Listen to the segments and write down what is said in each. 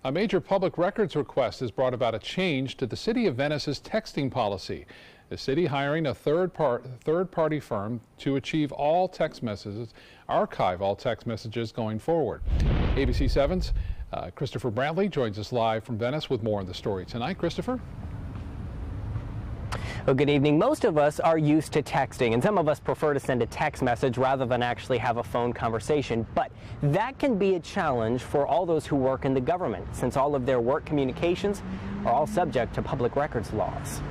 A major public records request has brought about a change to the City of Venice's texting policy. The city hiring a third-party firm to archive all text messages going forward. ABC 7's Christopher Brantley joins us live from Venice with more on the story tonight. Christopher? Well, good evening. Most of us are used to texting, and some of us prefer to send a text message rather than actually have a phone conversation. But that can be a challenge for all those who work in the government, since all of their work communications are all subject to public records laws.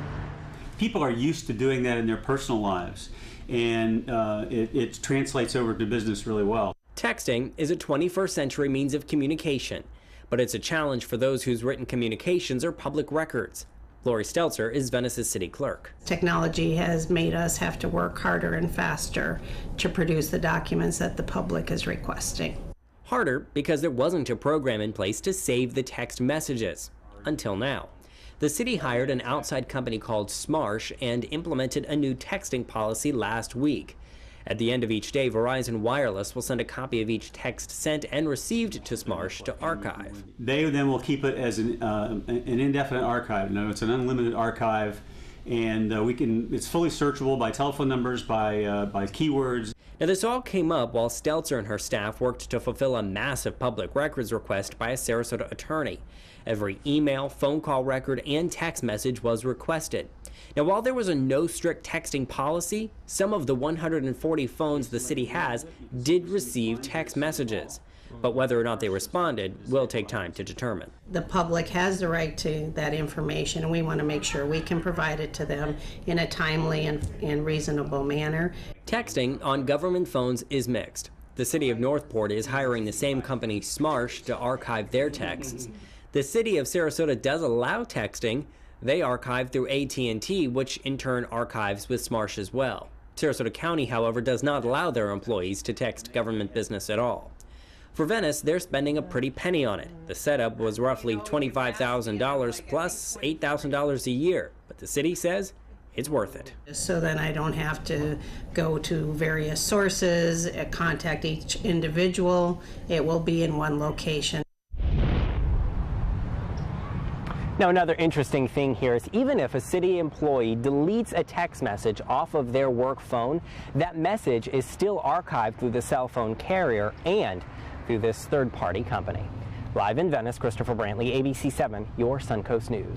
People are used to doing that in their personal lives, and it translates over to business really well. Texting is a 21st century means of communication, but it's a challenge for those whose written communications are public records. Lori Stelzer is Venice's city clerk. Technology has made us have to work harder and faster to produce the documents that the public is requesting. Harder because there wasn't a program in place to save the text messages, until now. The city hired an outside company called Smarsh and implemented a new texting policy last week. At the end of each day, Verizon Wireless will send a copy of each text sent and received to Smarsh to archive. They then will keep it as an indefinite archive. No, it's an unlimited archive, and it's fully searchable by telephone numbers, by keywords. Now, this all came up while Stelzer and her staff worked to fulfill a massive public records request by a Sarasota attorney. Every email, phone call record, and text message was requested. Now, while there was a no strict texting policy, some of the 140 phones the city has did receive text messages. But whether or not they responded will take time to determine. The public has the right to that information, and we want to make sure we can provide it to them in a timely and reasonable manner. Texting on government phones is mixed. The city of Northport is hiring the same company, Smarsh, to archive their texts. The city of Sarasota does allow texting. They archive through AT&T, which in turn archives with Smarsh as well. Sarasota County, however, does not allow their employees to text government business at all. For Venice, they're spending a pretty penny on it. The setup was roughly $25,000 plus $8,000 a year, but the city says it's worth it. So then I don't have to go to various sources, contact each individual. It will be in one location. Now, another interesting thing here is even if a city employee deletes a text message off of their work phone, that message is still archived through the cell phone carrier and through this third-party company. Live in Venice, Christopher Brantley, ABC 7, your Suncoast News.